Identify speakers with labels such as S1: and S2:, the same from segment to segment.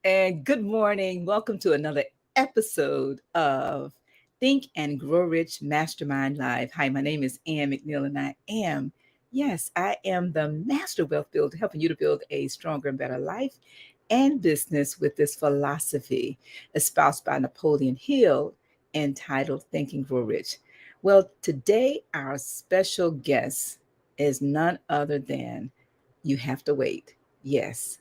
S1: And good morning. Welcome to another episode of Think and Grow Rich Mastermind Live. Hi, my name is Ann McNeil, and I am the Master Wealth Builder, helping you to build a stronger and better life and business with this philosophy espoused by Napoleon Hill entitled Think and Grow Rich. Well, today our special guest is none other than you have to wait. Yes,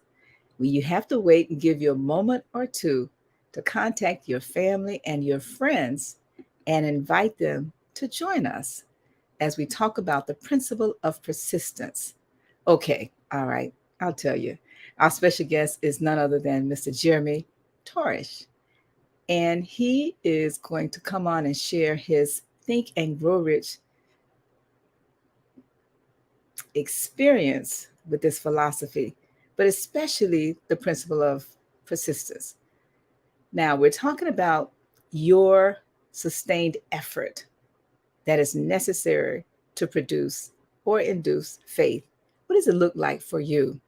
S1: you have to wait and give you a moment or two to contact your family and your friends and invite them to join us as we talk about the principle of persistence. Okay, all right, I'll tell you. Our special guest is none other than Mr. Jeremy Torish, and he is going to come on and share his Think and Grow Rich experience with this philosophy, but especially the principle of persistence. Now, we're talking about your sustained effort that is necessary to produce or induce faith. What does it look like for you?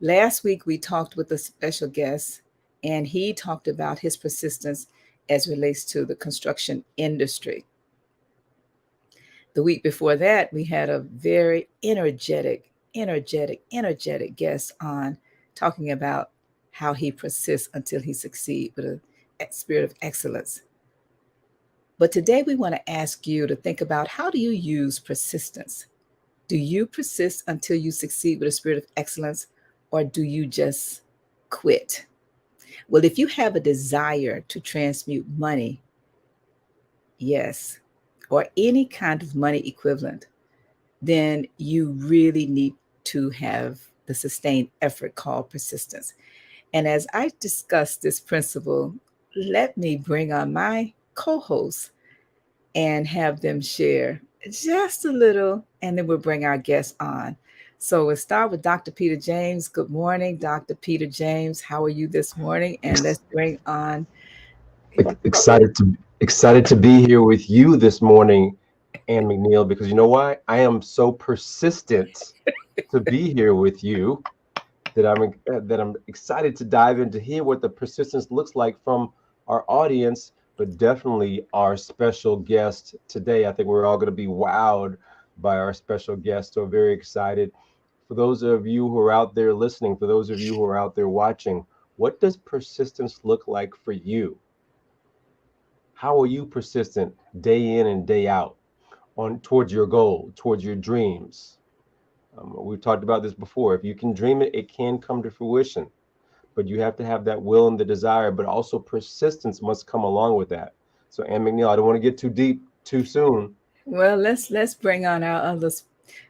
S1: Last week, we talked with a special guest, and he talked about his persistence as relates to the construction industry. The week before that, we had a very energetic guest on talking about how he persists until he succeeds with a spirit of excellence. But today we want to ask you to think about, how do you use persistence? Do you persist until you succeed with a spirit of excellence, or do you just quit? Well, if you have a desire to transmute money, yes, or any kind of money equivalent, then you really need to have the sustained effort called persistence. And as I discuss this principle, let me bring on my co-hosts and have them share just a little, and then we'll bring our guests on. So we'll start with Dr. Peter James. Good morning, Dr. Peter James. How are you this morning? And let's bring on
S2: excited to be here with you this morning, Ann McNeil, because you know why? I am so persistent to be here with you that I'm excited to dive in to hear what the persistence looks like from our audience, but definitely our special guest today. I think we're all going to be wowed by our special guest. So very excited. For those of you who are out there listening, for those of you who are out there watching, what does persistence look like for you? How are you persistent day in and day out towards your goal, towards your dreams? We've talked about this before. If you can dream it, it can come to fruition. But you have to have that will and the desire, but also persistence must come along with that. So, Ann McNeil, I don't want to get too deep too soon.
S1: Well, let's bring on our other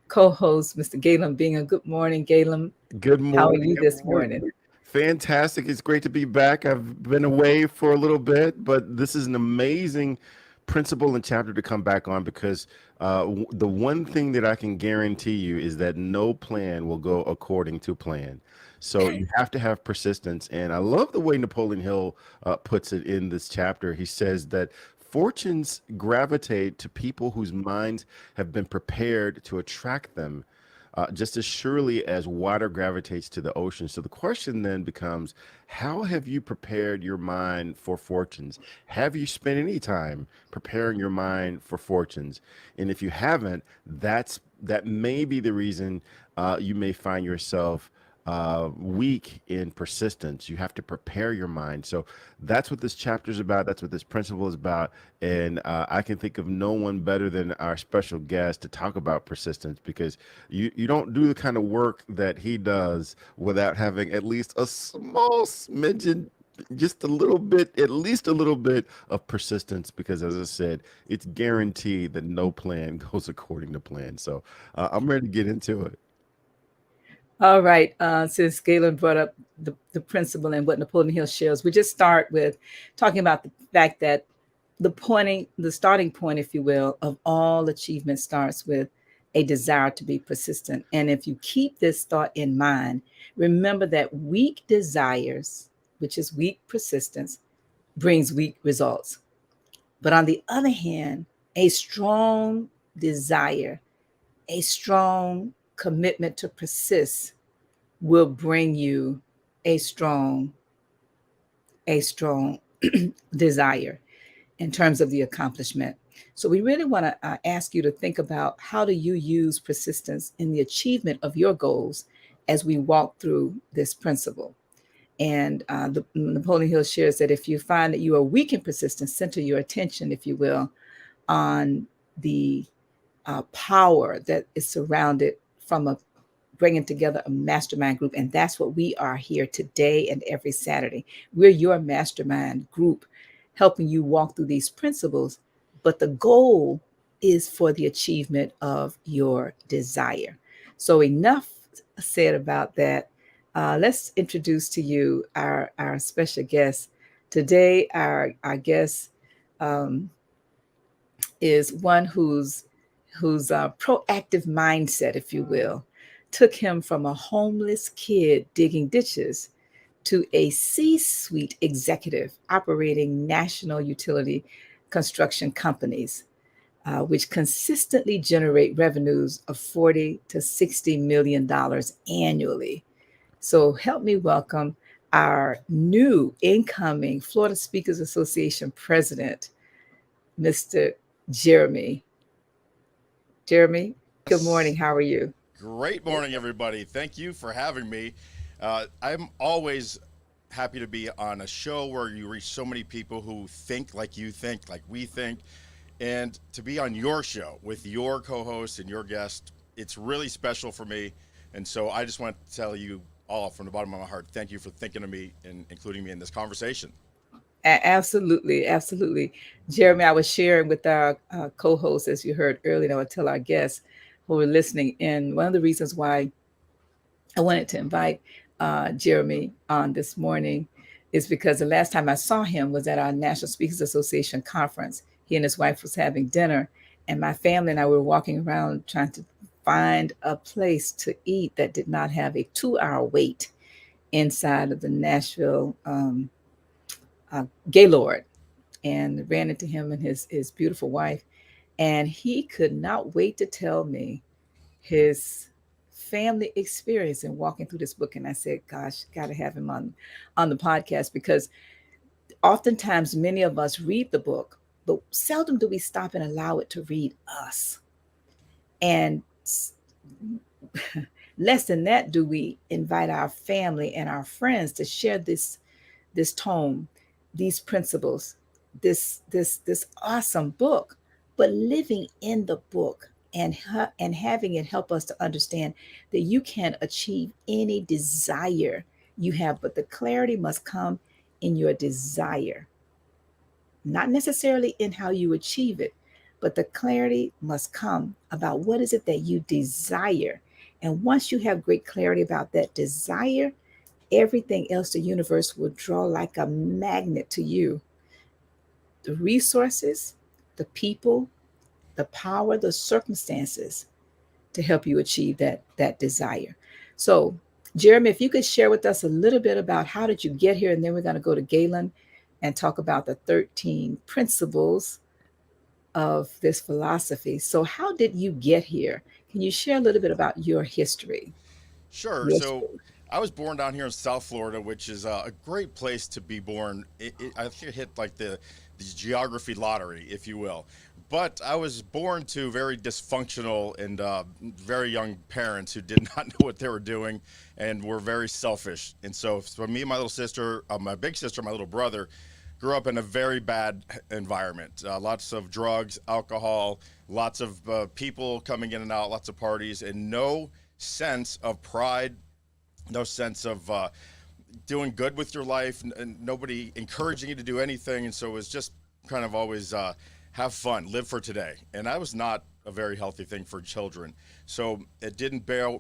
S1: co-host, Mr. Galen Bingham. Good morning, Galen.
S3: Good morning.
S1: How are you this morning?
S3: Fantastic. It's great to be back. I've been away for a little bit, but this is an amazing principle and chapter to come back on, because the one thing that I can guarantee you is that no plan will go according to plan. So you have to have persistence. And I love the way Napoleon Hill puts it in this chapter. He says that fortunes gravitate to people whose minds have been prepared to attract them, just as surely as water gravitates to the ocean. So the question then becomes, how have you prepared your mind for fortunes? Have you spent any time preparing your mind for fortunes? And if you haven't, that may be the reason you may find yourself weak in persistence. You have to prepare your mind. So that's what this chapter is about. That's what this principle is about. And I can think of no one better than our special guest to talk about persistence, because you don't do the kind of work that he does without having at least a small smidgen, just a little bit, at least a little bit of persistence, because as I said, it's guaranteed that no plan goes according to plan. So I'm ready to get into it.
S1: All right. Since Galen brought up the principle and what Napoleon Hill shares, we just start with talking about the fact that the starting point, if you will, of all achievement starts with a desire to be persistent. And if you keep this thought in mind, remember that weak desires, which is weak persistence, brings weak results. But on the other hand, a strong desire, a strong commitment to persist will bring you a strong a strong desire in terms of the accomplishment. So we really want to ask you to think about how do you use persistence in the achievement of your goals as we walk through this principle. And Napoleon Hill shares that if you find that you are weak in persistence, center your attention, if you will, on the power that is surrounded from a bringing together a mastermind group. And that's what we are here today and every Saturday. We're your mastermind group, helping you walk through these principles. But the goal is for the achievement of your desire. So, enough said about that. Let's introduce to you our special guest. Today, our guest um, is one whose proactive mindset, if you will, took him from a homeless kid digging ditches to a C-suite executive operating national utility construction companies, which consistently generate revenues of 40 to 60 million dollars annually. So help me welcome our new incoming Florida Speakers Association president, Mr. Jeremy. Jeremy, good morning.
S4: Yes.
S1: How are you?
S4: Great morning, everybody. Thank you for having me. I'm always happy to be on a show where you reach so many people who think like you think, like we think, and to be on your show with your co host and your guest. It's really special for me. And so I just want to tell you all from the bottom of my heart, thank you for thinking of me and including me in this conversation.
S1: Absolutely, absolutely. Jeremy, I was sharing with our co-host, as you heard earlier, and I would tell our guests who were listening in, one of the reasons why I wanted to invite Jeremy on this morning is because the last time I saw him was at our National Speakers Association conference. He and his wife was having dinner, and my family and I were walking around trying to find a place to eat that did not have a 2 hour wait inside of the Nashville Gaylord, and ran into him and his beautiful wife. And he could not wait to tell me his family experience in walking through this book. And I said, gosh, got to have him on the podcast, because oftentimes many of us read the book, but seldom do we stop and allow it to read us. And less than that do we invite our family and our friends to share this tome, these principles, this awesome book, but living in the book and having it help us to understand that you can achieve any desire you have, but the clarity must come in your desire, not necessarily in how you achieve it, but the clarity must come about what is it that you desire. And once you have great clarity about that desire, everything else, the universe will draw like a magnet to you. The resources, the people, the power, the circumstances to help you achieve that desire. So, Jeremy, if you could share with us a little bit about how did you get here, and then we're going to go to Galen and talk about the 13 principles of this philosophy. So, how did you get here? Can you share a little bit about your history,
S4: Sure.
S1: your
S4: So
S1: story?
S4: I was born down here in South Florida, which is a great place to be born. I think it hit like the geography lottery, if you will. But I was born to very dysfunctional and very young parents who did not know what they were doing and were very selfish. And so for me and my little sister, my big sister, my little brother, grew up in a very bad environment. Lots of drugs, alcohol, lots of people coming in and out, lots of parties, and no sense of pride, no sense of doing good with your life, and nobody encouraging you to do anything. And so it was just kind of always have fun, live for today. And that was not a very healthy thing for children. So it didn't bear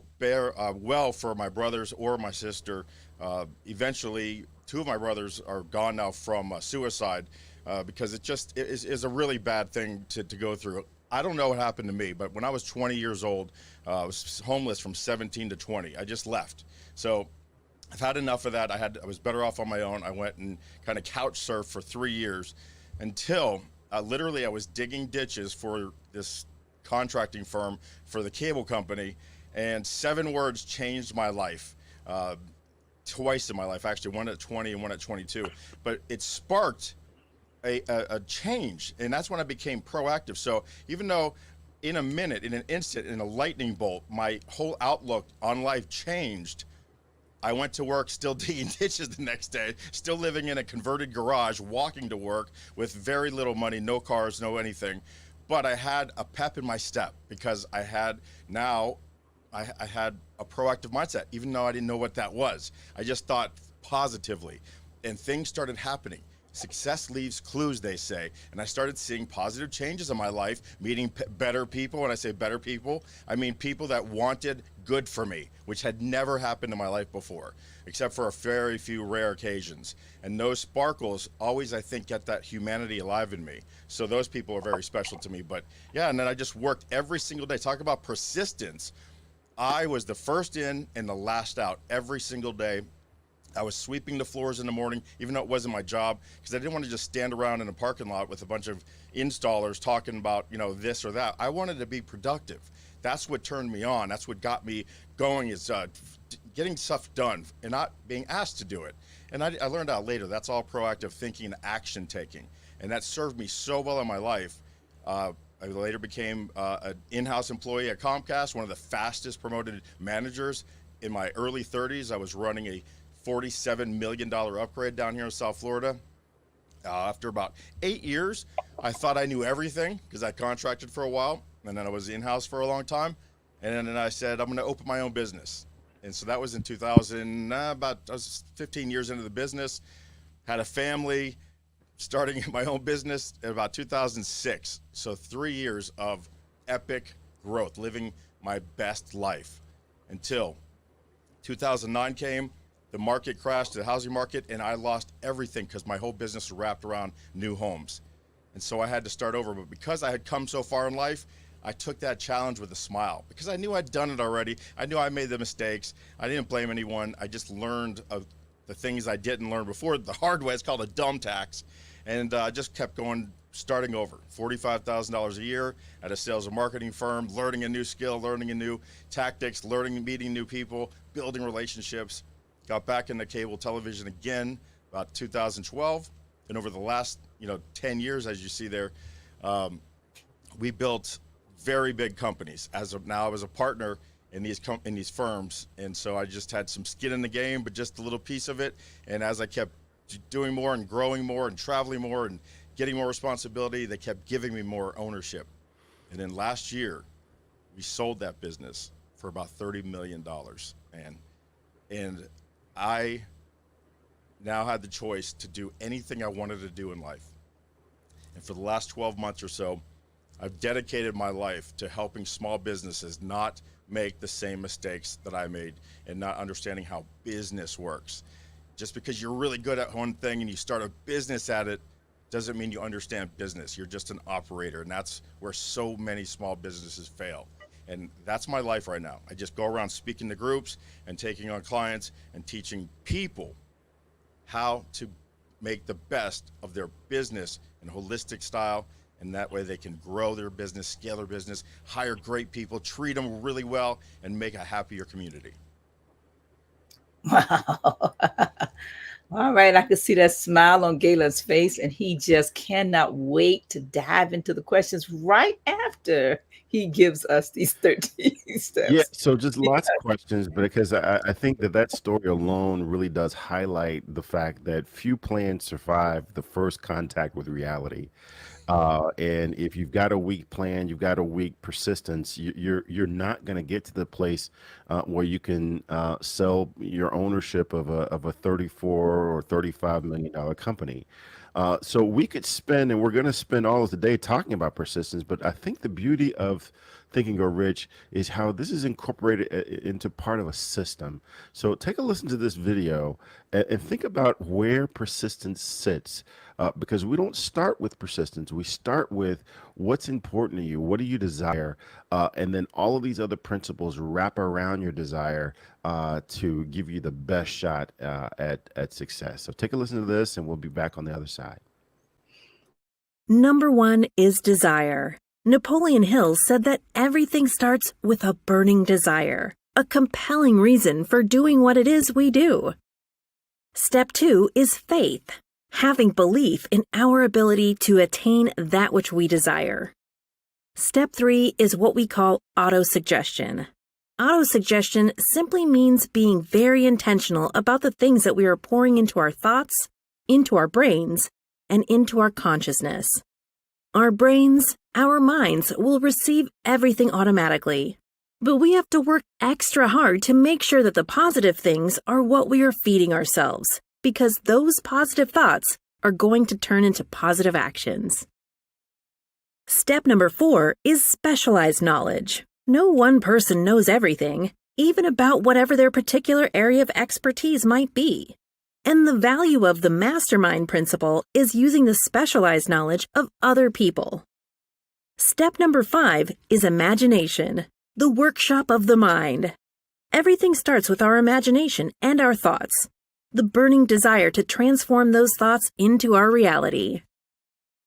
S4: well for my brothers or my sister. Eventually, two of my brothers are gone now from suicide because it is a really bad thing to go through. I don't know what happened to me, but when I was 20 years old, I was homeless from 17 to 20. I just left. So I've had enough of that. I was better off on my own. I went and kind of couch surfed for 3 years until literally I was digging ditches for this contracting firm for the cable company, and 7 words changed my life. Twice in my life, actually, one at 20 and one at 22. But it sparked a change, and that's when I became proactive. So even though in a minute, in an instant, in a lightning bolt, my whole outlook on life changed, I went to work still digging ditches the next day, still living in a converted garage, walking to work with very little money, no cars, no anything. But I had a pep in my step because I had a proactive mindset, even though I didn't know what that was. I just thought positively, and things started happening. Success leaves clues, they say. And I started seeing positive changes in my life, meeting better people. When I say better people, I mean people that wanted good for me, which had never happened in my life before, except for a very few rare occasions. And those sparkles always, I think, get that humanity alive in me. So those people are very special to me. But yeah, and then I just worked every single day. Talk about persistence. I was the first in and the last out every single day. I was sweeping the floors in the morning, even though it wasn't my job, because I didn't want to just stand around in a parking lot with a bunch of installers talking about, this or that. I wanted to be productive. That's what turned me on. That's what got me going, is getting stuff done and not being asked to do it. And I learned out later, that's all proactive thinking and action taking. And that served me so well in my life. I later became an in-house employee at Comcast, one of the fastest promoted managers. In my early 30s, I was running a $47 million upgrade down here in South Florida. After about 8 years, I thought I knew everything because I contracted for a while, and then I was in-house for a long time. And then I said, I'm going to open my own business. And so that was in 2000, I was 15 years into the business, had a family, starting my own business in about 2006. So 3 years of epic growth, living my best life until 2009 came. The market crashed, the housing market, and I lost everything because my whole business was wrapped around new homes. And so I had to start over. But because I had come so far in life, I took that challenge with a smile because I knew I'd done it already. I knew I made the mistakes. I didn't blame anyone. I just learned of the things I didn't learn before the hard way. It's called a dumb tax. And I just kept going, starting over. $45,000 a year at a sales and marketing firm, learning a new skill, learning a new tactics, meeting new people, building relationships. Got back into cable television again about 2012, and over the last 10 years, as you see there, we built very big companies. As of now, I was a partner in these firms, and so I just had some skin in the game, but just a little piece of it. And as I kept doing more and growing more and traveling more and getting more responsibility, they kept giving me more ownership. And then last year, we sold that business for about $30 million, and I now had the choice to do anything I wanted to do in life. And for the last 12 months or so, I've dedicated my life to helping small businesses not make the same mistakes that I made and not understanding how business works. Just because you're really good at one thing and you start a business at it doesn't mean you understand business. You're just an operator, and that's where so many small businesses fail. And that's my life right now. I just go around speaking to groups and taking on clients and teaching people how to make the best of their business in a holistic style. And that way they can grow their business, scale their business, hire great people, treat them really well, and make a happier community.
S1: Wow. All right, I could see that smile on Galen's face, and he just cannot wait to dive into the questions right after he gives us these 13
S3: Yeah,
S1: steps.
S3: so just lots of questions, but because I think that that story alone really does highlight the fact that few plans survive the first contact with reality. And if you've got a weak plan, you've got a weak persistence, you're not going to get to the place where you can sell your ownership of a 34 or $35 million company. So we could spend, and we're going to spend all of the day talking about persistence. But I think the beauty of Think and Grow Rich is how this is incorporated into part of a system. So take a listen to this video and think about where persistence sits. Because we don't start with persistence. We start with what's important to you. What do you desire? And then all of these other principles wrap around your desire to give you the best shot at success. So take a listen to this, and we'll be back on the other side.
S5: Number 1 is desire. Napoleon Hill said that everything starts with a burning desire, a compelling reason for doing what it is we do. Step 2 is faith, having belief in our ability to attain that which we desire. Step 3 is what we call autosuggestion. Autosuggestion simply means being very intentional about the things that we are pouring into our thoughts, into our brains, and into our consciousness. Our brains, our minds will receive everything automatically, but we have to work extra hard to make sure that the positive things are what we are feeding ourselves, because those positive thoughts are going to turn into positive actions. Step number 4 is specialized knowledge. No one person knows everything, even about whatever their particular area of expertise might be. And the value of the MasterMind principle is using the specialized knowledge of other people. Step number 5 is imagination, the workshop of the mind. Everything starts with our imagination and our thoughts, the burning desire to transform those thoughts into our reality.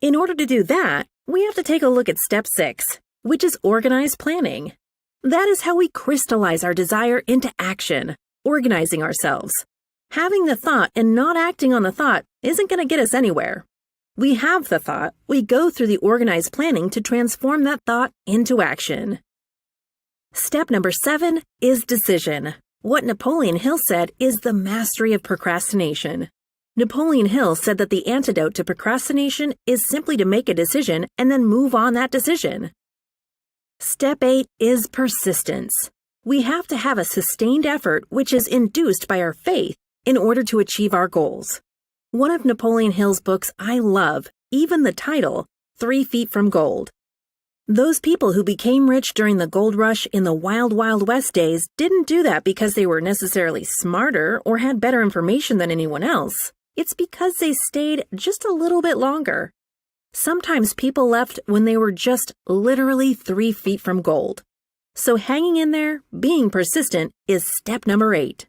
S5: In order to do that, we have to take a look at step 6, which is organized planning. That is how we crystallize our desire into action, organizing ourselves. Having the thought and not acting on the thought isn't going to get us anywhere. We have the thought, we go through the organized planning to transform that thought into action. Step number 7 is decision. What Napoleon Hill said is the mastery of procrastination. Napoleon Hill said that the antidote to procrastination is simply to make a decision and then move on that decision. Step 8 is persistence. We have to have a sustained effort which is induced by our faith in order to achieve our goals. One of Napoleon Hill's books I love, even the title, 3 Feet from Gold. Those people who became rich during the gold rush in the wild, wild west days didn't do that because they were necessarily smarter or had better information than anyone else. It's because they stayed just a little bit longer. Sometimes people left when they were just literally 3 feet from gold. So hanging in there, being persistent, is step number 8.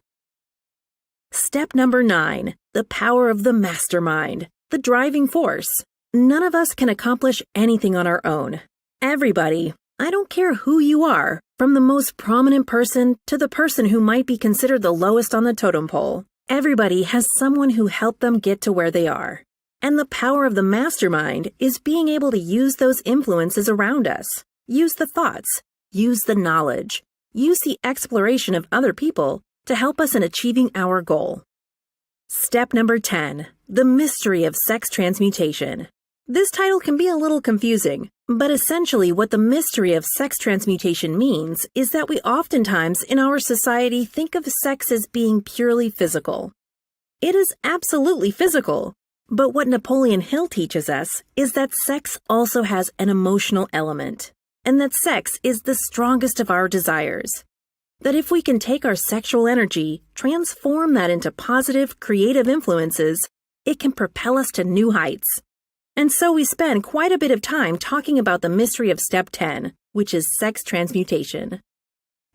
S5: Step number 9, the power of the mastermind, the driving force. None of us can accomplish anything on our own. Everybody, I don't care who you are, from the most prominent person to the person who might be considered the lowest on the totem pole, everybody has someone who helped them get to where they are. And the power of the mastermind is being able to use those influences around us, use the thoughts, use the knowledge, use the exploration of other people to help us in achieving our goal. Step number 10, the mystery of sex transmutation. This title can be a little confusing, but essentially what the mystery of sex transmutation means is that we oftentimes in our society think of sex as being purely physical. It is absolutely physical, but what Napoleon Hill teaches us is that sex also has an emotional element, and that sex is the strongest of our desires. That if we can take our sexual energy, transform that into positive, creative influences, it can propel us to new heights. And so we spend quite a bit of time talking about the mystery of step 10, which is sex transmutation.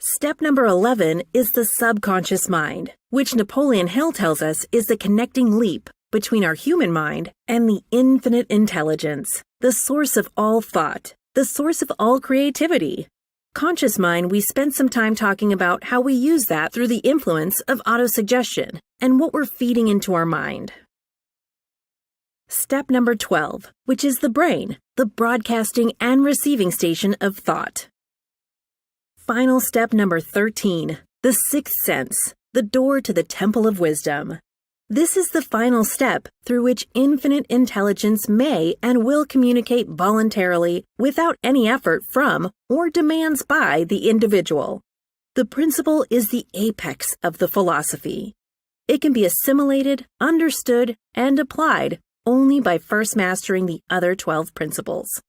S5: Step number 11 is the subconscious mind, which Napoleon Hill tells us is the connecting leap between our human mind and the infinite intelligence, the source of all thought, the source of all creativity. Conscious Mind, we spent some time talking about how we use that through the influence of autosuggestion and what we're feeding into our mind. Step number 12, which is the brain, the broadcasting and receiving station of thought. Final step number 13, the sixth sense, the door to the temple of wisdom. This is the final step through which infinite intelligence may and will communicate voluntarily without any effort from or demands by the individual. The principle is the apex of the philosophy. It can be assimilated, understood, and applied only by first mastering the other 12 principles.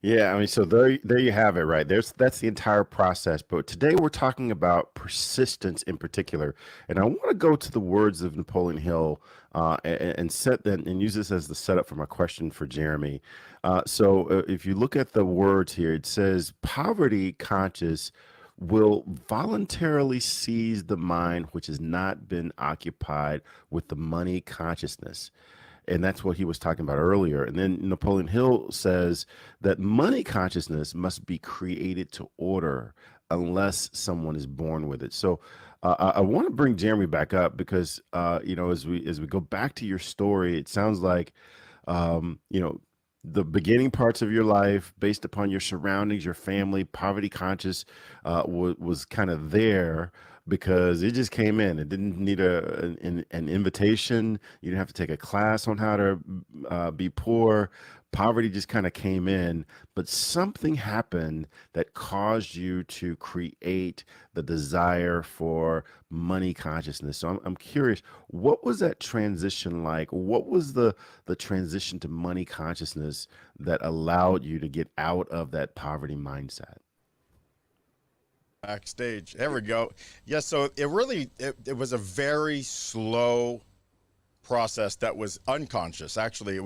S3: Yeah, I mean, so there you have it, right? That's the entire process. But today we're talking about persistence in particular, and I want to go to the words of Napoleon Hill and set that and use this as the setup for my question for Jeremy. If you look at the words here, it says poverty conscious will voluntarily seize the mind which has not been occupied with the money consciousness. And that's what he was talking about earlier. And then Napoleon Hill says that money consciousness must be created to order unless someone is born with it. So I want to bring Jeremy back up because, as we go back to your story, it sounds like, the beginning parts of your life based upon your surroundings, your family, poverty conscious was kind of there because it just came in. It didn't need an invitation. You didn't have to take a class on how to be poor. Poverty just kind of came in, but something happened that caused you to create the desire for money consciousness. So I'm curious, what was that transition like? What was the transition to money consciousness that allowed you to get out of that poverty mindset?
S4: Backstage. There we go. Yeah, so it was a very slow process that was unconscious. Actually, it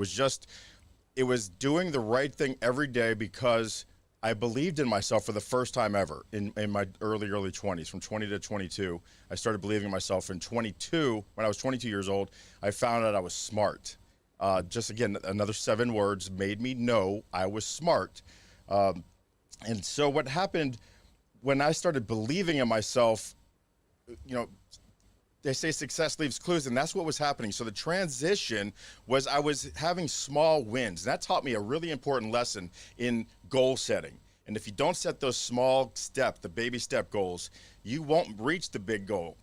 S4: was doing the right thing every day because I believed in myself for the first time ever in my early 20s, from 20 to 22. I started believing in myself in 22. When I was 22 years old, I found out I was smart. Just again, another 7 words made me know I was smart. And so what happened when I started believing in myself, they say success leaves clues, and that's what was happening. So the transition was I was having small wins. And that taught me a really important lesson in goal setting. And if you don't set those small the baby step goals, you won't reach the big goal.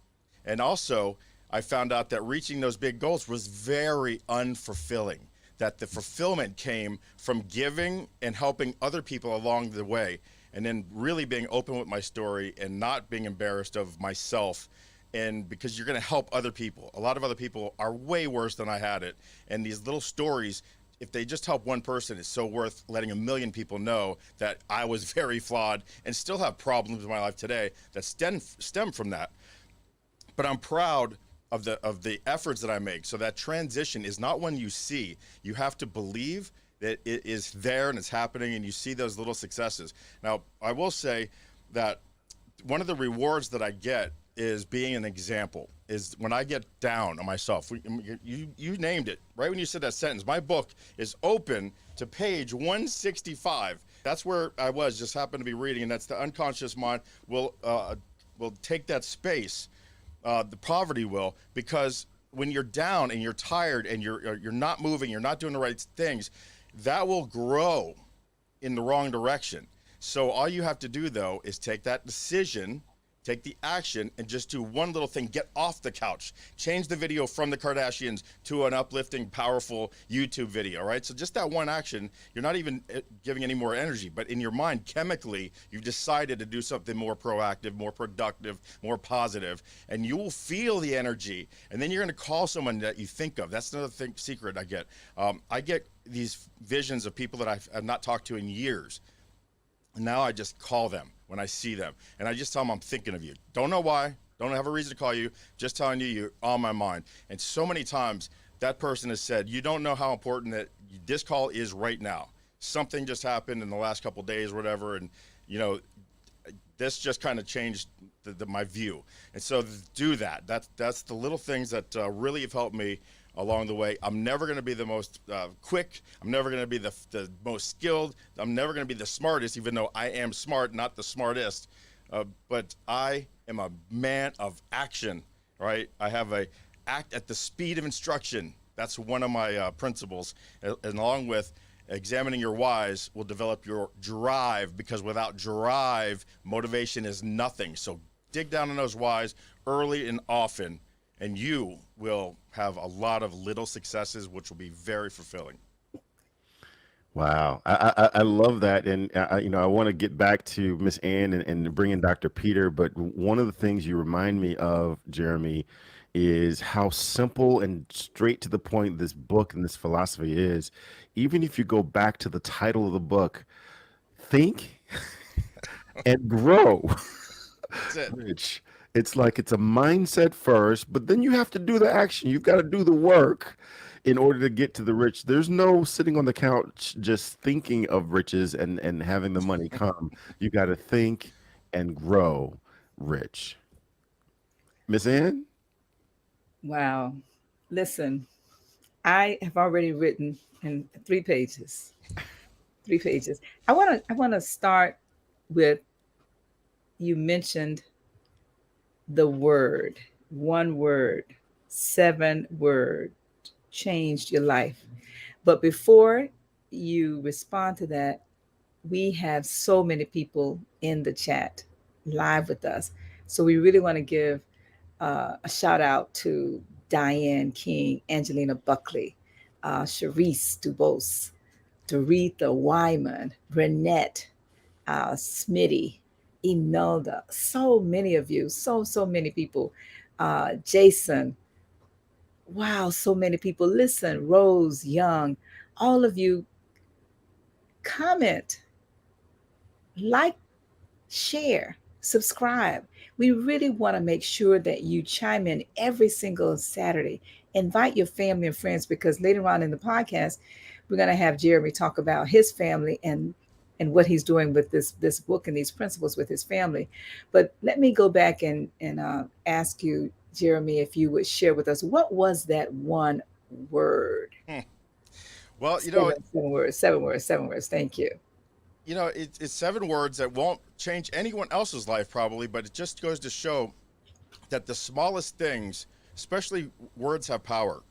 S4: And also, I found out that reaching those big goals was very unfulfilling, that the fulfillment came from giving and helping other people along the way, and then really being open with my story and not being embarrassed of myself. And because you're going to help other people. A lot of other people are way worse than I had it. And these little stories, if they just help one person, it's so worth letting a million people know that I was very flawed and still have problems in my life today that stem from that. But I'm proud of the efforts that I make. So that transition is not one you see. You have to believe that it is there and it's happening, and you see those little successes. Now, I will say that one of the rewards that I get is being an example, is when I get down on myself. You named it right when you said that sentence. My book is open to page 165. That's where I was, just happened to be reading, and that's the unconscious mind will take that space, the poverty will, because when you're down and you're tired and you're not moving, you're not doing the right things, that will grow in the wrong direction. So all you have to do, though, is take that decision, take the action, and just do one little thing. Get off the couch. Change the video from the Kardashians to an uplifting, powerful YouTube video, right? So just that one action, you're not even giving any more energy, but in your mind, chemically, you've decided to do something more proactive, more productive, more positive, and you will feel the energy. And then you're going to call someone that you think of. That's another secret I get. I get these visions of people that I've not talked to in years. And now I just call them when I see them. And I just tell them I'm thinking of you. Don't know why. Don't have a reason to call you. Just telling you you're on my mind. And so many times that person has said, you don't know how important that this call is right now. Something just happened in the last couple of days or whatever. And, this just kind of changed my view. And so do that. That's the little things that really have helped me along the way. I'm never going to be the most quick. I'm never going to be the most skilled. I'm never going to be the smartest, even though I am smart, not the smartest. But I am a man of action, right? I have a act at the speed of instruction. That's one of my principles. And along with examining your whys will develop your drive, because without drive, motivation is nothing. So dig down on those whys early and often, and you will have a lot of little successes, which will be very fulfilling.
S3: Wow, I love that, and I want to get back to Miss Ann and bring in Dr. Peter. But one of the things you remind me of, Jeremy, is how simple and straight to the point this book and this philosophy is. Even if you go back to the title of the book, think and grow.
S4: That's it.
S3: Rich. It's like it's a mindset first, but then you have to do the action. You've got to do the work in order to get to the rich. There's no sitting on the couch just thinking of riches and having the money come. You got to think and grow rich. Miss Ann?
S1: Wow. Listen, I have already written in 3 pages. 3 pages. I want to start with, you mentioned the word, one word, 7 words changed your life. But before you respond to that, we have so many people in the chat live with us. So we really want to give a shout out to Diane King, Angelina Buckley, Charisse Dubose, Doretha Wyman, Renette, Smitty, Imelda, so many of you, so many people. Jason, wow, so many people. Listen, Rose Young, all of you, comment, like, share, subscribe. We really want to make sure that you chime in every single Saturday. Invite your family and friends, because later on in the podcast, we're going to have Jeremy talk about his family and what he's doing with this book and these principles with his family. But let me go back and ask you, Jeremy, if you would share with us, what was that one word?
S4: Well,
S1: Seven words, 7 words, 7 words. Thank you.
S4: It's 7 words that won't change anyone else's life probably, but it just goes to show that the smallest things, especially words, have power.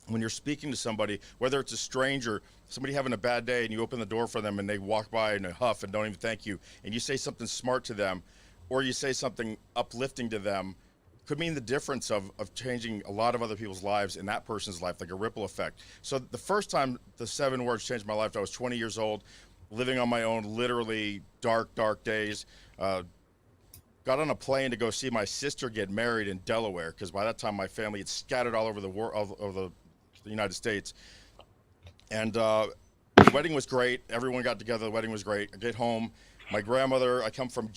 S4: When you're speaking to somebody, whether it's a stranger, somebody having a bad day, and you open the door for them and they walk by in a huff and don't even thank you, and you say something smart to them, or you say something uplifting to them, could mean the difference of changing a lot of other people's lives in that person's life, like a ripple effect. So the first time the 7 words changed my life, I was 20 years old, living on my own, literally dark days. Got on a plane to go see my sister get married in Delaware, because by that time my family had scattered all over the world, over the United States. And the wedding was great. Everyone got together. The wedding was great. I get home. My grandmother, I come from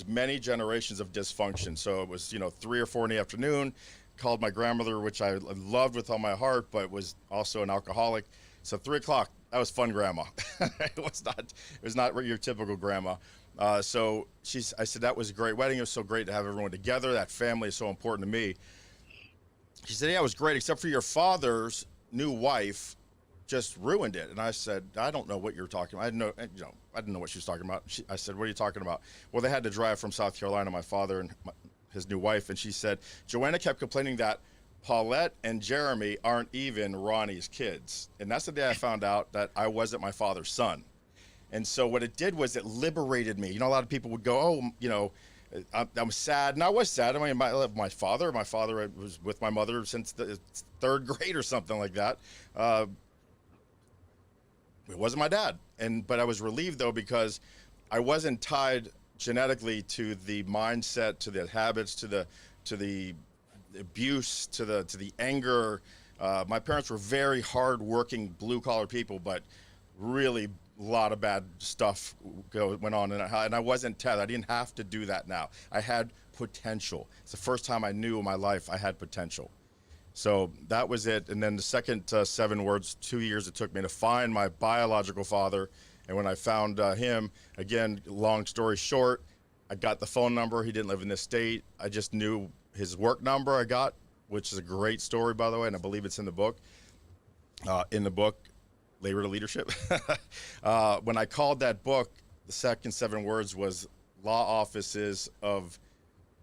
S4: many generations of dysfunction. So it was, 3 or 4 in the afternoon, called my grandmother, which I loved with all my heart, but was also an alcoholic. So 3 o'clock, that was fun grandma. It was not your typical grandma. So I said, that was a great wedding. It was so great to have everyone together. That family is so important to me. She said, yeah, it was great, except for your father's new wife just ruined it. And I said, I don't know what you're talking about. I didn't know what she was talking about. I said, what are you talking about? Well, they had to drive from South Carolina, my father and his new wife. And she said, Joanna kept complaining that Paulette and Jeremy aren't even Ronnie's kids. And that's the day I found out that I wasn't my father's son. And so what it did was it liberated me. A lot of people would go, I'm sad. And I was sad. I mean, my father was with my mother since the 3rd grade or something like that. It wasn't my dad. But I was relieved, though, because I wasn't tied genetically to the mindset, to the habits, to the abuse, to the anger. My parents were very hard-working, blue-collar people, but really a lot of bad stuff went on, and I wasn't tethered. I didn't have to do that now. I had potential. It's the first time I knew in my life I had potential. So that was it. And then the second 7 words, 2 years it took me to find my biological father. And when I found him, again, long story short, I got the phone number. He didn't live in this state. I just knew his work number I got, which is a great story, by the way, and I believe it's in the book. Labor to Leadership. When I called that book, the second 7 words was Law Offices of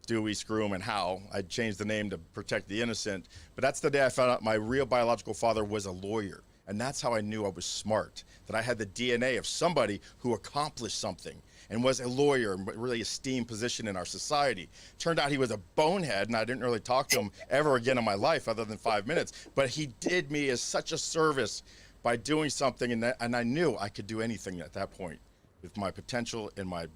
S4: Dewey, Scroom, and Howe. I changed the name to protect the innocent, but that's the day I found out my real biological father was a lawyer. And that's how I knew I was smart, that I had the DNA of somebody who accomplished something and was a lawyer and really esteemed position in our society. Turned out he was a bonehead, and I didn't really talk to him ever again in my life other than 5 minutes, but he did me as such a service by doing something, and I knew I could do anything at that point with my potential and my,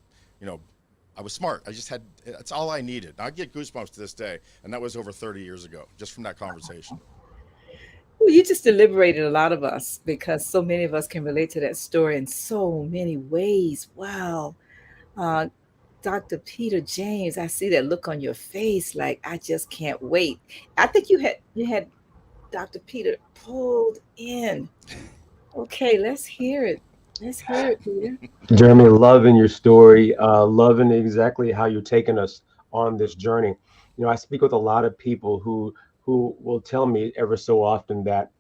S4: I was smart. That's all I needed. I get goosebumps to this day, and that was over 30 years ago, just from that conversation.
S1: Well, you just liberated a lot of us because so many of us can relate to that story in so many ways. Wow. Uh, Dr. Peter James, I see that look on your face like I just can't wait. I think you had Dr. Peter pulled in. Okay, let's hear it. Let's hear it, Peter.
S2: Jeremy, loving your story, loving exactly how you're taking us on this journey. I speak with a lot of people who will tell me ever so often that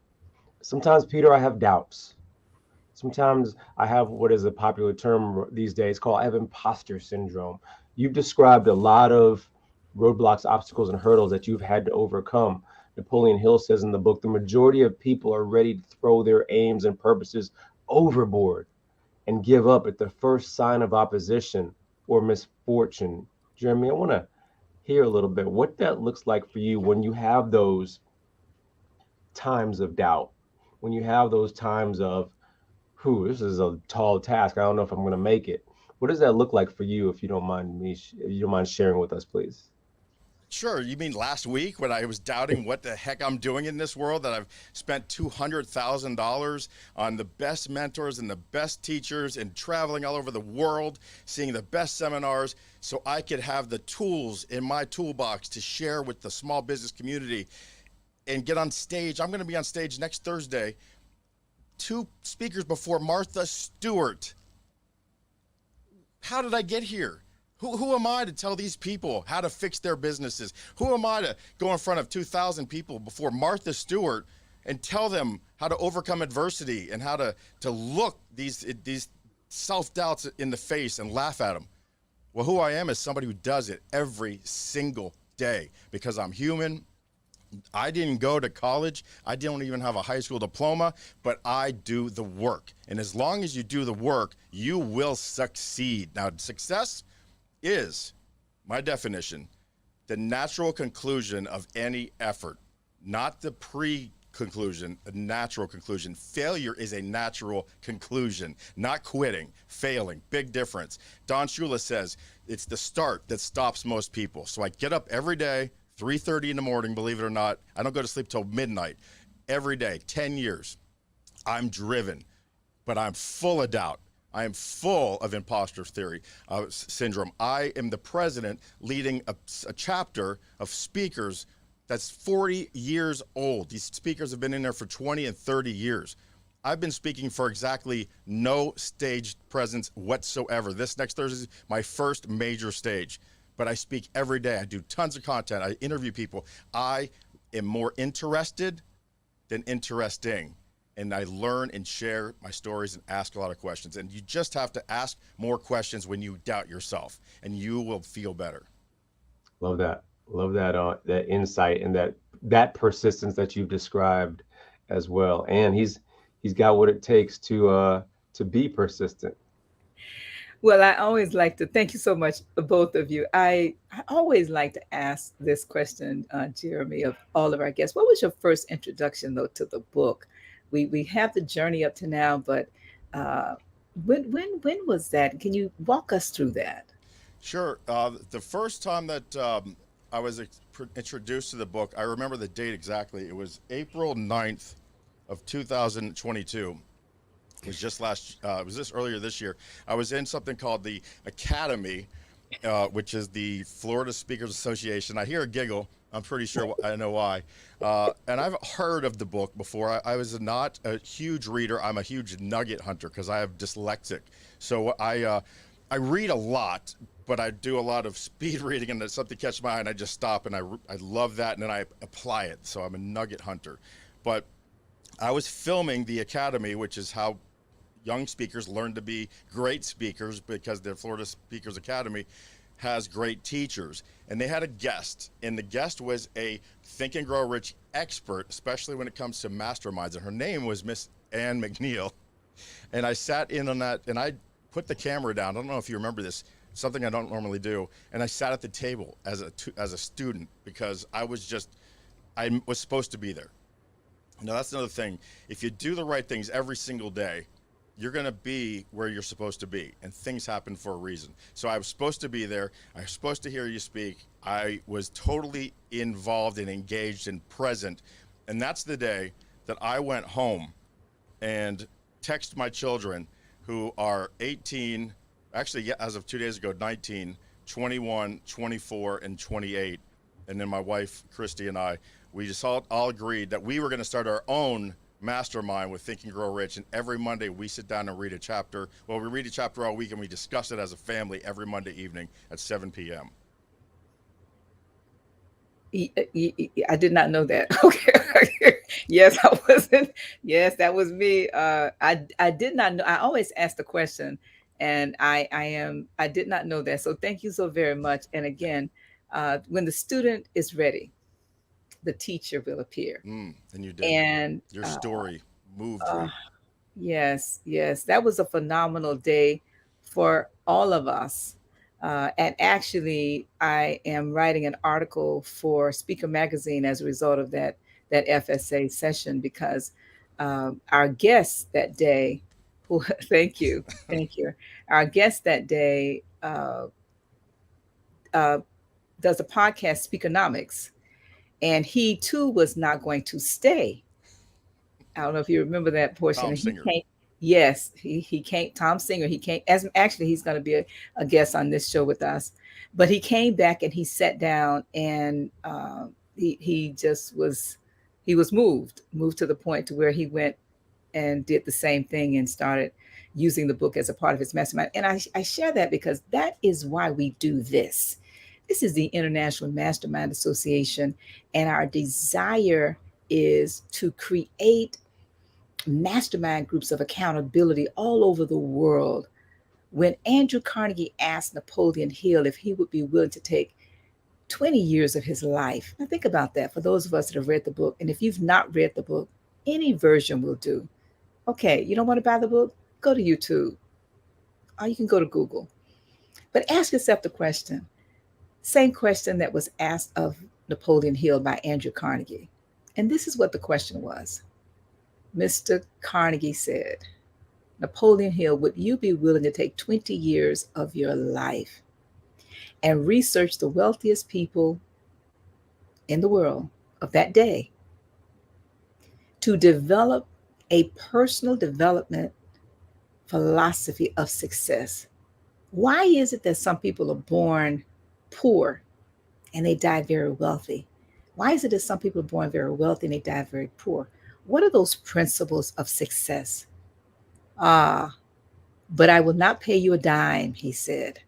S2: sometimes, Peter, I have doubts. Sometimes I have what is a popular term these days called I have imposter syndrome. You've described a lot of roadblocks, obstacles, and hurdles that you've had to overcome. Napoleon Hill says in the book, the majority of people are ready to throw their aims and purposes overboard and give up at the first sign of opposition or misfortune. Jeremy, I want to hear a little bit what that looks like for you when you have those times of doubt, when you have those times of, this is a tall task. I don't know if I'm going to make it. What does that look like for you, if you don't mind sharing with us, please?
S4: Sure. You mean last week when I was doubting what the heck I'm doing in this world, that I've spent $200,000 on the best mentors and the best teachers and traveling all over the world, seeing the best seminars so I could have the tools in my toolbox to share with the small business community and get on stage. I'm going to be on stage next Thursday, 2 speakers before Martha Stewart. How did I get here? Who am I to tell these people how to fix their businesses? Who am I to go in front of 2,000 people before Martha Stewart and tell them how to overcome adversity and how to look these self-doubts in the face and laugh at them? Well, who I am is somebody who does it every single day because I'm human. I didn't go to college. I don't even have a high school diploma, but I do the work. And as long as you do the work, you will succeed. Now, success is, my definition, the natural conclusion of any effort, not the pre-conclusion, a natural conclusion. Failure is a natural conclusion, not quitting, failing, big difference. Don Shula says it's the start that stops most people. So I get up every day, 3:30 in the morning, believe it or not. I don't go to sleep till midnight every day, 10 years. I'm driven, but I'm full of doubt. I am full of imposter syndrome. I am the president leading a chapter of speakers that's 40 years old. These speakers have been in there for 20 and 30 years. I've been speaking for exactly no stage presence whatsoever. This next Thursday is my first major stage, but I speak every day. I do tons of content. I interview people. I am more interested than interesting. And I learn and share my stories and ask a lot of questions. And you just have to ask more questions when you doubt yourself, and you will feel better.
S2: Love that. Love that that insight and that persistence that you've described as well. And he's got what it takes to be persistent.
S1: Well, I always like to thank you so much, both of you. I always like to ask this question, Jeremy, of all of our guests. What was your first introduction, though, to the book? We have the journey up to now, but when was that? Can you walk us through that?
S4: Sure. The first time that I was introduced to the book, I remember the date exactly. It was April 9th of 2022. It was just earlier this year. I was in something called the Academy, which is the Florida Speakers Association. I hear a giggle. I'm pretty sure I know why. And I've heard of the book before. I was not a huge reader. I'm a huge nugget hunter because I have dyslexic. So I I read a lot, but I do a lot of speed reading, and if something catches my eye, and I just stop, and I love that, and then I apply it. So I'm a nugget hunter. But I was filming the Academy, which is how young speakers learn to be great speakers, because the Florida Speakers Academy has great teachers. And they had a guest, and the guest was a Think and Grow Rich expert, especially when it comes to masterminds. And her name was Miss Ann McNeil. And I sat in on that, and I put the camera down. I don't know if you remember this, something I don't normally do. And I sat at the table as a student, because I was supposed to be there. Now, that's another thing. If you do the right things every single day, you're going to be where you're supposed to be, and things happen for a reason. So I was supposed to be there. I was supposed to hear you speak. I was totally involved and engaged and present. And that's the day that I went home and texted my children, who are 18, actually, as of 2 days ago, 19, 21, 24, and 28. And then my wife, Christy, and I, we just all agreed that we were going to start our own mastermind with Think and Grow Rich. And every Monday we sit down and read a chapter. Well, we read a chapter all week, and we discuss it as a family every Monday evening at 7 p.m.
S1: I did not know that. Okay. Yes, I wasn't. Yes, that was me. I did not know. I always ask the question, and I did not know that. So thank you so very much. And again, when the student is ready, the teacher will appear.
S4: And you did.
S1: And
S4: your story moved me.
S1: Yes, that was a phenomenal day for all of us. And actually, I am writing an article for Speaker Magazine as a result of that FSA session, because our guest that day, thank you. Our guest that day does a podcast, Speakonomics, and he too was not going to stay. I don't know if you remember that portion.
S4: Tom Singer.
S1: Yes, he can't. Tom Singer. He can't. Actually, he's going to be a guest on this show with us. But he came back and he sat down, and he was moved to the point to where he went and did the same thing and started using the book as a part of his mastermind. And I share that because that is why we do this. This is the International Mastermind Association, and our desire is to create mastermind groups of accountability all over the world. When Andrew Carnegie asked Napoleon Hill if he would be willing to take 20 years of his life. Now think about that for those of us that have read the book. And if you've not read the book, any version will do. Okay, you don't want to buy the book? Go to YouTube. Or you can go to Google. But ask yourself the question, same question that was asked of Napoleon Hill by Andrew Carnegie. And this is what the question was. Mr. Carnegie said, Napoleon Hill, would you be willing to take 20 years of your life and research the wealthiest people in the world of that day to develop a personal development philosophy of success? Why is it that some people are born poor and they die very wealthy? Why is it that some people are born very wealthy and they die very poor? What are those principles of success? But I will not pay you a dime, he said.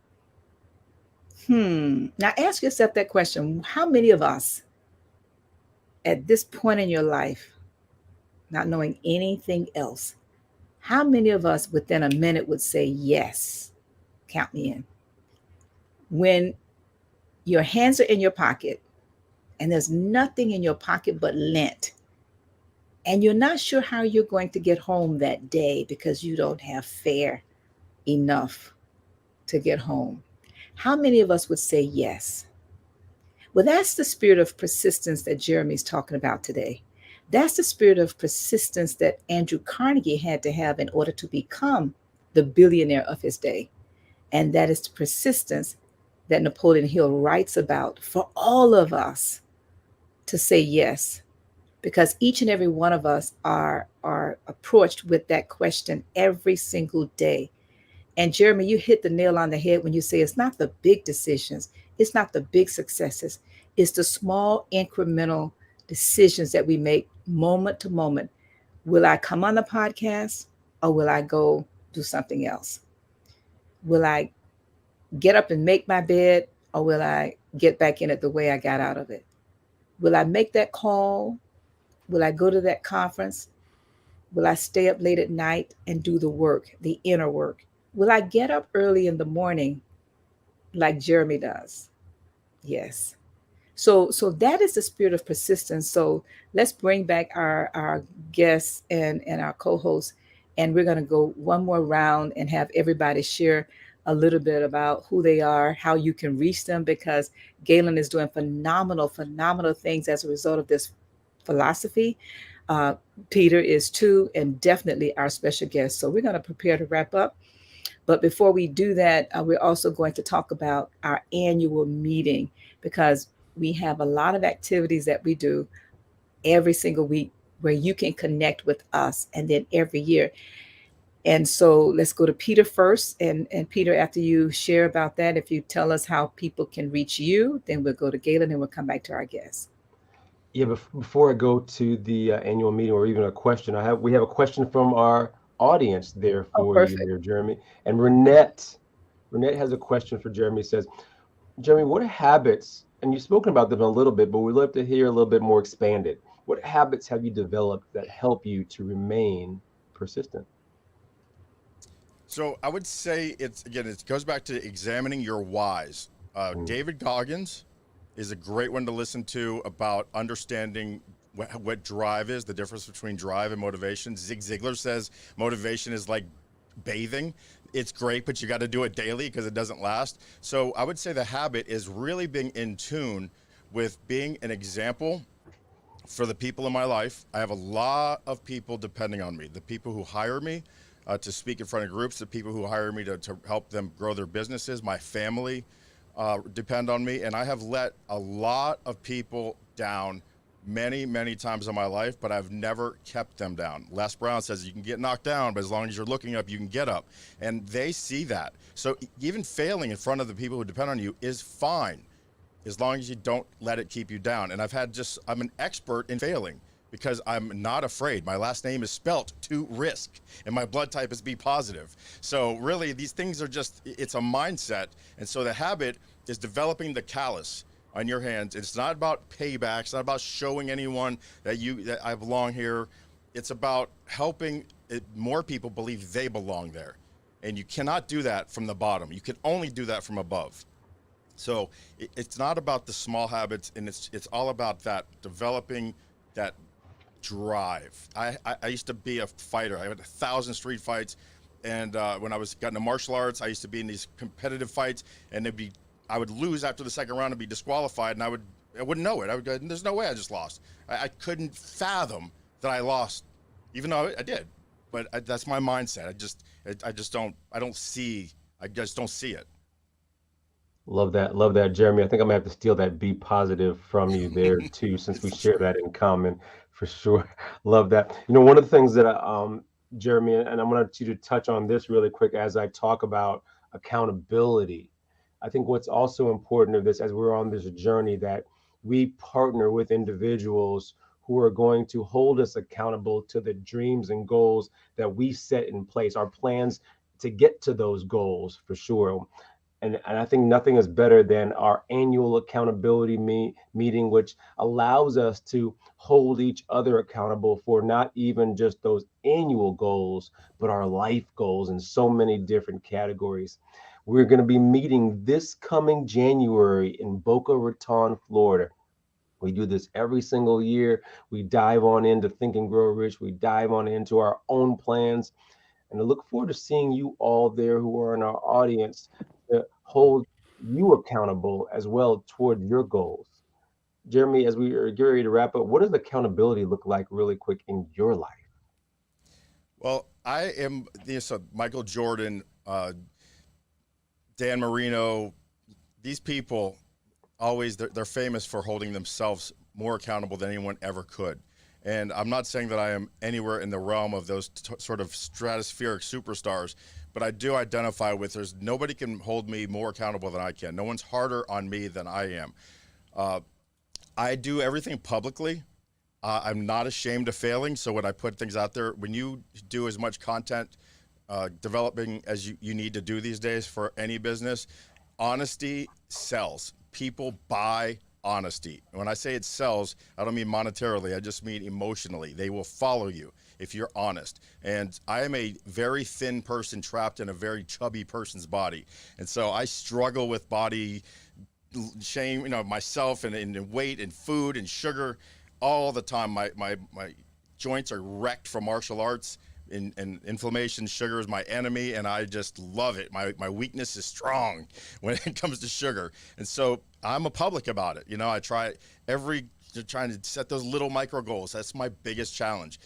S1: Now ask yourself that question. How many of us at this point in your life, not knowing anything else, how many of us within a minute would say, yes, count me in? When your hands are in your pocket and there's nothing in your pocket but lint, and you're not sure how you're going to get home that day because you don't have fare enough to get home, how many of us would say yes? Well, that's the spirit of persistence that Jeremy's talking about today. That's the spirit of persistence that Andrew Carnegie had to have in order to become the billionaire of his day. And that is the persistence that Napoleon Hill writes about for all of us to say yes, because each and every one of us are approached with that question every single day. And Jeremy, you hit the nail on the head when you say it's not the big decisions, it's not the big successes, it's the small incremental decisions that we make moment to moment. Will I come on the podcast or will I go do something else? Will I get up and make my bed, or will I get back in it the way I got out of it? Will I make that call? Will I go to that conference? Will I stay up late at night and do the work, the inner work? Will I get up early in the morning like Jeremy does? Yes. So that is the spirit of persistence. So let's bring back our guests and our co-hosts, and we're going to go one more round and have everybody share a little bit about who they are, how you can reach them, because Galen is doing phenomenal things as a result of this philosophy. uh, Peter is too, and definitely our special guest. So we're going to prepare to wrap up, but before we do that, we're also going to talk about our annual meeting, because we have a lot of activities that we do every single week where you can connect with us, and then every year. And so let's go to Peter first. And Peter, after you share about that, if you tell us how people can reach you, then we'll go to Galen and we'll come back to our guests.
S2: Yeah, before I go to the annual meeting or even a question, we have a question from our audience there
S1: Oh,
S2: for you
S1: perfect.
S2: there, Jeremy. And Renette has a question for Jeremy. It says, Jeremy, what habits, and you've spoken about them a little bit, but we'd love to hear a little bit more expanded. What habits have you developed that help you to remain persistent?
S4: So I would say it goes back to examining your whys.
S2: Mm,
S4: David Goggins is a great one to listen to about understanding what drive is, the difference between drive and motivation. Zig Ziglar says motivation is like bathing. It's great, but you got to do it daily because it doesn't last. So I would say the habit is really being in tune with being an example for the people in my life. I have a lot of people depending on me. The people who hire me to speak in front of groups, the people who hire me to help them grow their businesses, my family depend on me. And I have let a lot of people down many times in my life, but I've never kept them down. Les Brown says you can get knocked down, but as long as you're looking up, you can get up. And they see that. So even failing in front of the people who depend on you is fine, as long as you don't let it keep you down. And I'm an expert in failing because I'm not afraid. My last name is spelt to risk and my blood type is B positive. So really these things are it's a mindset. And so the habit is developing the callus on your hands. It's not about payback. It's not about showing anyone that I belong here. It's about helping more people believe they belong there. And you cannot do that from the bottom. You can only do that from above. So it's not about the small habits, and it's all about that developing that drive. I used to be a fighter. I had 1,000 street fights, and when I was got into martial arts, I used to be in these competitive fights, and I would lose after the second round and be disqualified, and I wouldn't know it. I would go, "There's no way I just lost." I couldn't fathom that I lost, even though I did. But that's my mindset. I just don't see it.
S2: love that, Jeremy. I think I'm gonna have to steal that be positive from you there too, since we
S4: It's
S2: share
S4: great.
S2: that in common for sure. Love that. You know, one of the things that Jeremy, and I wanted you to touch on this really quick as I talk about accountability. I think what's also important of this as we're on this journey that we partner with individuals who are going to hold us accountable to the dreams and goals that we set in place, our plans to get to those goals for sure. And I think nothing is better than our annual accountability meeting, which allows us to hold each other accountable for not even just those annual goals, but our life goals in so many different categories. We're going to be meeting this coming January in Boca Raton, Florida. We do this every single year. We dive on into Think and Grow Rich. We dive on into our own plans, and I look forward to seeing you all there who are in our audience to hold you accountable as well toward your goals. Jeremy, as we are getting ready to wrap up, what does accountability look like really quick in your life?
S4: Well, I am so Michael Jordan, Dan Marino. These people they're famous for holding themselves more accountable than anyone ever could. And I'm not saying that I am anywhere in the realm of those sort of stratospheric superstars, but I do identify with there's nobody can hold me more accountable than I can. No one's harder on me than I am. Uh, I do everything publicly. I'm not ashamed of failing. So when I put things out there, when you do as much content developing as you need to do these days for any business, honesty sells. People buy honesty. When I say it sells, I don't mean monetarily, I just mean emotionally. They will follow you if you're honest. And I am a very thin person trapped in a very chubby person's body. And so I struggle with body shame, myself and weight and food and sugar all the time. My joints are wrecked from martial arts. And inflammation, sugar is my enemy, and I just love it. My weakness is strong when it comes to sugar, and so I'm a public about it. I try trying to set those little micro goals. That's my biggest challenge.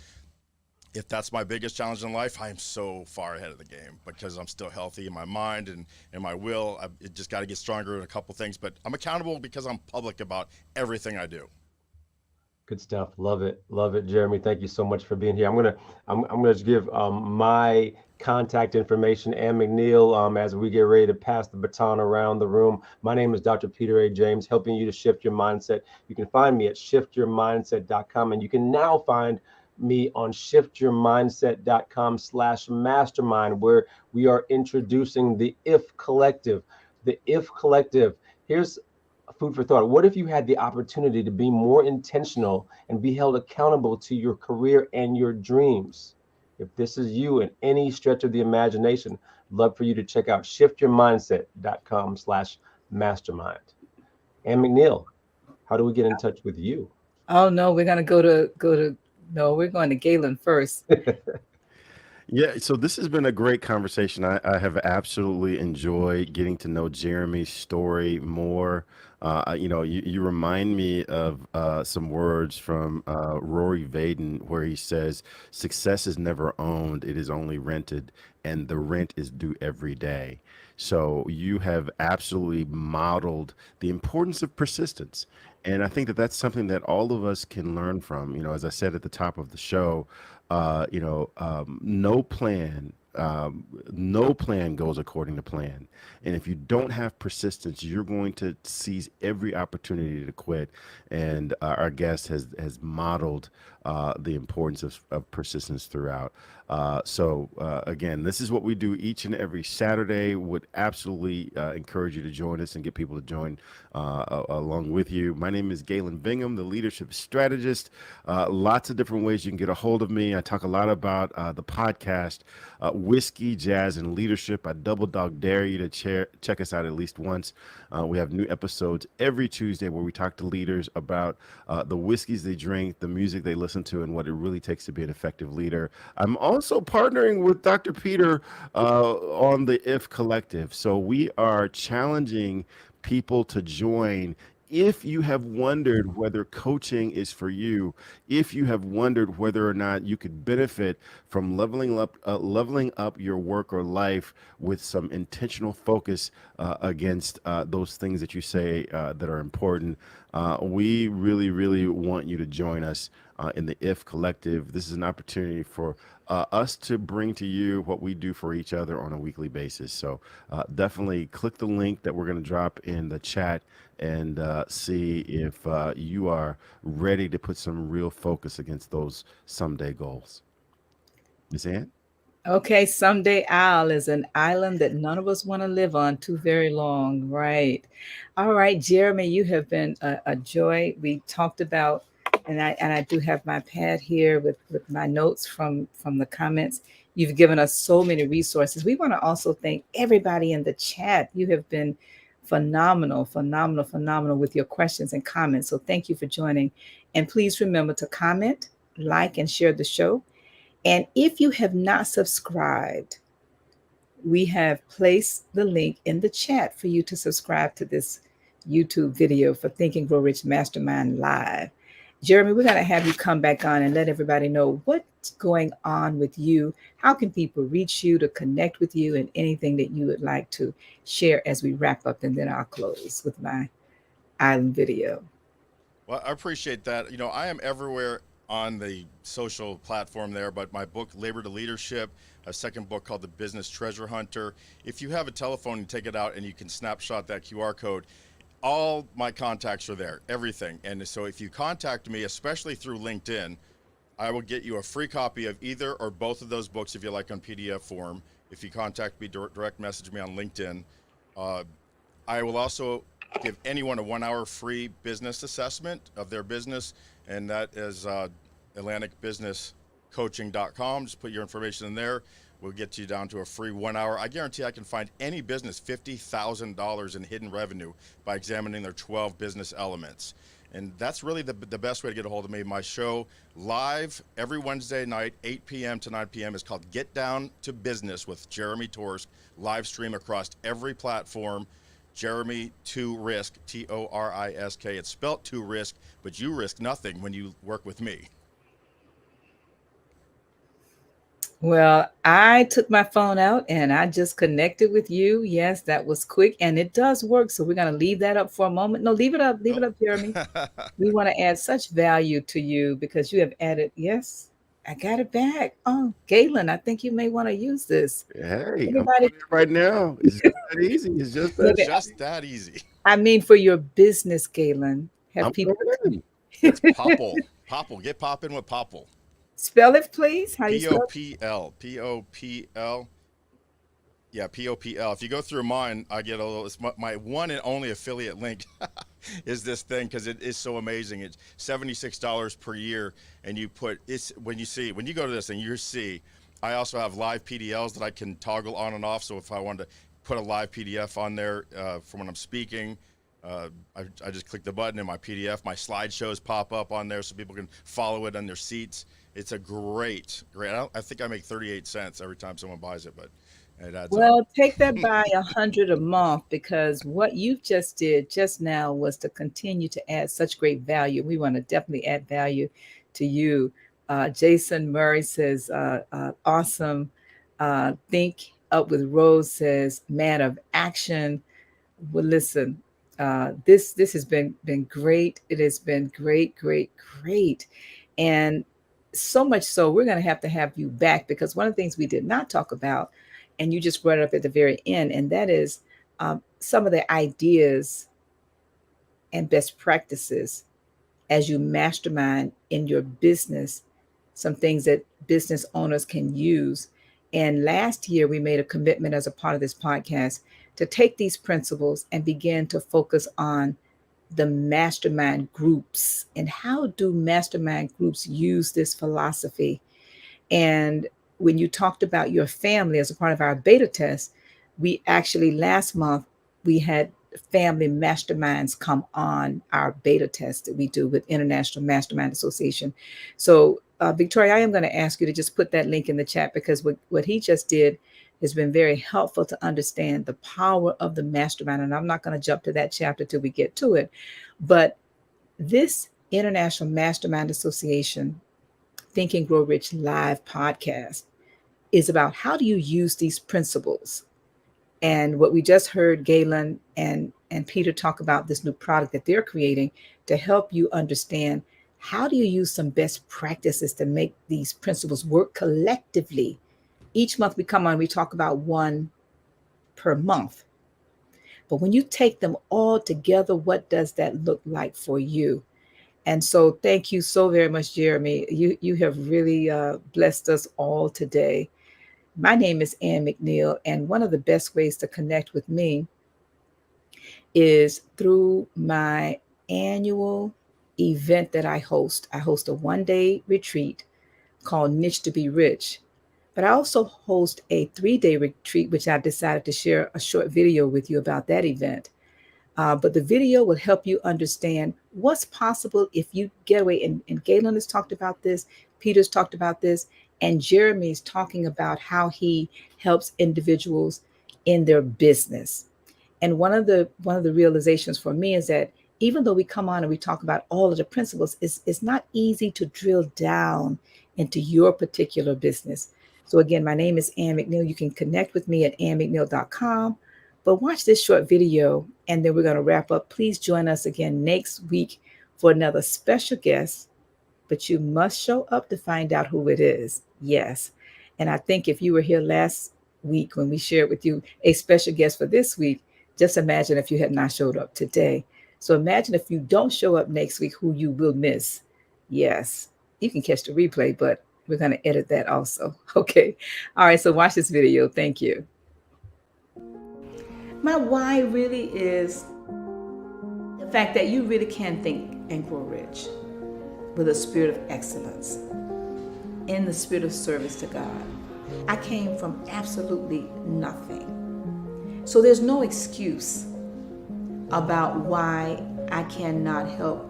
S4: If that's my biggest challenge in life, I am so far ahead of the game because I'm still healthy in my mind and in my will. I just got to get stronger in a couple things, but I'm accountable because I'm public about everything I do.
S2: Good stuff. Love it. Love it, Jeremy. Thank you so much for being here. I'm gonna just give my contact information and McNeil as we get ready to pass the baton around the room. My name is Dr. Peter A. James, helping you to shift your mindset. You can find me at shiftyourmindset.com, and you can now find me on shiftyourmindset.com/mastermind, where we are introducing the If Collective. The If Collective. Here's food for thought. What if you had the opportunity to be more intentional and be held accountable to your career and your dreams? If this is you in any stretch of the imagination, I'd love for you to check out shiftyourmindset.com/mastermind. And McNeil, how do we get in touch with you?
S1: Oh no, we're gonna no, we're going to Galen first.
S3: Yeah, so this has been a great conversation. I have absolutely enjoyed getting to know Jeremy's story more. You remind me of some words from Rory Vaden, where he says, "Success is never owned; it is only rented, and the rent is due every day." So you have absolutely modeled the importance of persistence. And I think that that's something that all of us can learn from. As I said at the top of the show, no plan goes according to plan. And if you don't have persistence, you're going to seize every opportunity to quit. And our guest has modeled the importance of persistence throughout. Again, this is what we do each and every Saturday. Would absolutely encourage you to join us and get people to join along with you. My name is Galen Bingham, the leadership strategist. Lots of different ways you can get a hold of me. I talk a lot about the podcast, Whiskey, Jazz, and Leadership. I double dog dare you to check us out at least once. We have new episodes every Tuesday where we talk to leaders about the whiskeys they drink, the music they listen to, and what it really takes to be an effective leader. I'm also partnering with Dr. Peter on the If Collective. So we are challenging people to join. If you have wondered whether coaching is for you, if you have wondered whether or not you could benefit from leveling up your work or life with some intentional focus against those things that you say that are important, we really, really want you to join us in the If Collective. This is an opportunity for us to bring to you what we do for each other on a weekly basis. So definitely click the link that we're going to drop in the chat and see if you are ready to put some real focus against those someday goals. Ms. Ann?
S1: Okay, Someday Isle is an island that none of us want to live on too very long, right? All right, Jeremy, you have been a joy. We talked about, and I do have my pad here with my notes from the comments. You've given us so many resources. We want to also thank everybody in the chat. You have been phenomenal, phenomenal, phenomenal with your questions and comments. So thank you for joining. And please remember to comment, like, and share the show. And if you have not subscribed, we have placed the link in the chat for you to subscribe to this YouTube video for Think and Grow Rich Mastermind Live. Jeremy, we're going to have you come back on and let everybody know what's going on with you. How can people reach you to connect with you, and anything that you would like to share as we wrap up, and then I'll close with my island video.
S4: Well, I appreciate that. I am everywhere on the social platform there, but my book, Labor to Leadership, a second book called The Business Treasure Hunter. If you have a telephone, and take it out and you can snapshot that QR code. All my contacts are there, everything. And so if you contact me, especially through LinkedIn, I will get you a free copy of either or both of those books if you like on PDF form. If you contact me, direct message me on LinkedIn. I will also give anyone a 1 hour free business assessment of their business, and that is AtlanticBusinessCoaching.com. Just put your information in there. We'll get you down to a free 1 hour. I guarantee I can find any business $50,000 in hidden revenue by examining their 12 business elements. And that's really the best way to get a hold of me. My show live every Wednesday night, 8 p.m. to 9 p.m. is called Get Down to Business with Jeremy Torisk, live stream across every platform. Jeremy Torisk, Torisk. It's spelt to risk, but you risk nothing when you work with me.
S1: Well, I took my phone out and I just connected with you. Yes, that was quick and it does work. So we're going to leave that up for a moment. No, leave it up. Leave it up, Jeremy. We want to add such value to you because you have added. Yes, I got it back. Oh, Galen, I think you may want to use this.
S3: Hey, I'm
S1: Everybody,
S3: doing it right now. It's just that easy. It's just that
S1: look
S4: It's
S1: at,
S4: just that easy.
S1: I mean, for your business, Galen, have
S3: I'm
S1: people
S3: coming in.
S4: It's Popple. Popple. Get poppin' with Popple.
S1: spell it, please? How do you
S4: P O
S1: spell it?
S4: P L. Popl. Yeah, Popl. If you go through mine, I get a little. It's my one and only affiliate link is this thing because it is so amazing. It's $76 per year, and you put it's when you go to this and you see. I also have live PDLs that I can toggle on and off. So if I wanted to put a live PDF on there for when I'm speaking, I just click the button and my PDF, my slideshows pop up on there so people can follow it on their seats. It's a great. I think I make 38 cents every time someone buys it, but it adds up.
S1: Well, take that by 100 a month because what you just did just now was to continue to add such great value. We want to definitely add value to you. Jason Murray says, awesome. Think Up with Rose says, man of action. Well, listen, this has been great. It has been great, great, great, and so much so we're going to have you back because one of the things we did not talk about, and you just brought it up at the very end, and that is some of the ideas and best practices as you mastermind in your business, some things that business owners can use. And last year, we made a commitment as a part of this podcast to take these principles and begin to focus on the mastermind groups and how do mastermind groups use this philosophy. And when you talked about your family as a part of our beta test, we actually last month we had family masterminds come on our beta test that we do with International Mastermind Association. So Victoria, I am going to ask you to just put that link in the chat because what he just did has been very helpful to understand the power of the mastermind. And I'm not going to jump to that chapter till we get to it. But this International Mastermind Association Think and Grow Rich live podcast is about how do you use these principles. And what we just heard Galen and Peter talk about this new product that they're creating to help you understand how do you use some best practices to make these principles work collectively. Each month we come on, we talk about one per month. But when you take them all together, what does that look like for you? And so thank you so very much, Jeremy. You have really blessed us all today. My name is Ann McNeil, and one of the best ways to connect with me is through my annual event that I host. I host a one-day retreat called Niche to Be Rich. But I also host a 3-day retreat, which I've decided to share a short video with you about that event. But the video will help you understand what's possible if you get away. And Galen has talked about this, Peter's talked about this, and Jeremy's talking about how he helps individuals in their business. And one of the realizations for me is that even though we come on and we talk about all of the principles, it's not easy to drill down into your particular business. So again, my name is Ann McNeil. You can connect with me at annmcneil.com. But watch this short video and then we're going to wrap up. Please join us again next week for another special guest, but you must show up to find out who it is. Yes. And I think if you were here last week when we shared with you a special guest for this week, just imagine if you had not showed up today. So imagine if you don't show up next week, who you will miss. Yes, you can catch the replay, but we're going to edit that also. Okay. All right. So watch this video. Thank you. My why really is the fact that you really can think and grow rich with a spirit of excellence, in the spirit of service to God. I came from absolutely nothing. So there's no excuse about why I cannot help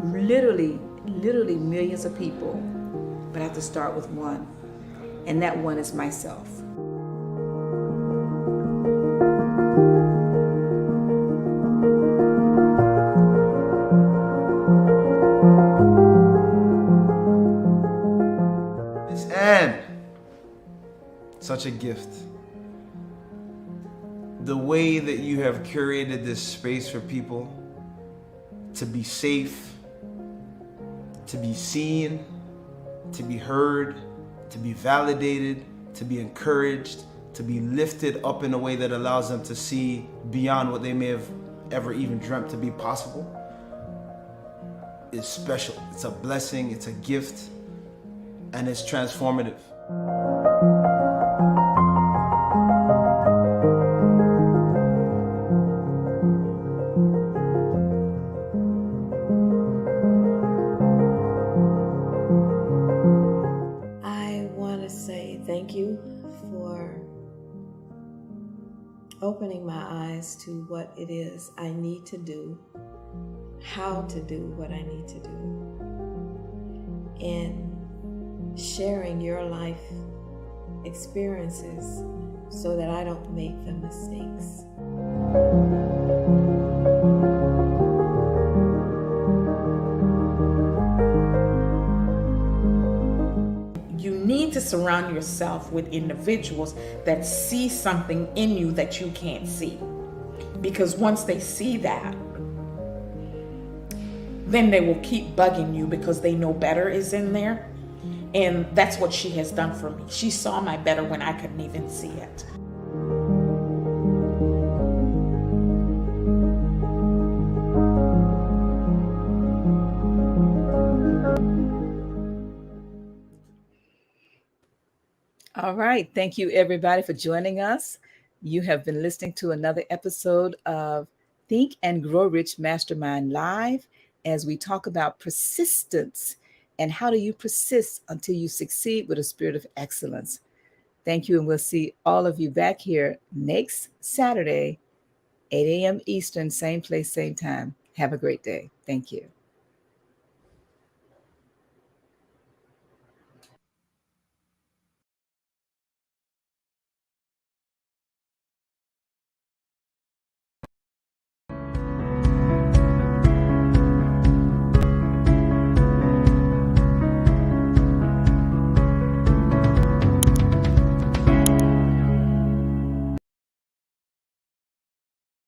S1: literally millions of people, but I have to start with one, and that one is myself.
S6: Miss Anne, such a gift. The way that you have curated this space for people to be safe, to be seen, to be heard, to be validated, to be encouraged, to be lifted up in a way that allows them to see beyond what they may have ever even dreamt to be possible, is special. It's a blessing, it's a gift, and it's transformative.
S7: I want to say thank you for opening my eyes to what it is I need to do, how to do what I need to do, and sharing your life experiences so that I don't make the mistakes.
S8: You need to surround yourself with individuals that see something in you that you can't see. Because once they see that, then they will keep bugging you because they know better is in there. And that's what she has done for me. She saw my better when I couldn't even see it.
S1: All right. Thank you, everybody, for joining us. You have been listening to another episode of Think and Grow Rich Mastermind Live as we talk about persistence and how do you persist until you succeed with a spirit of excellence. Thank you, and we'll see all of you back here next Saturday, 8 a.m. Eastern, same place, same time. Have a great day. Thank you.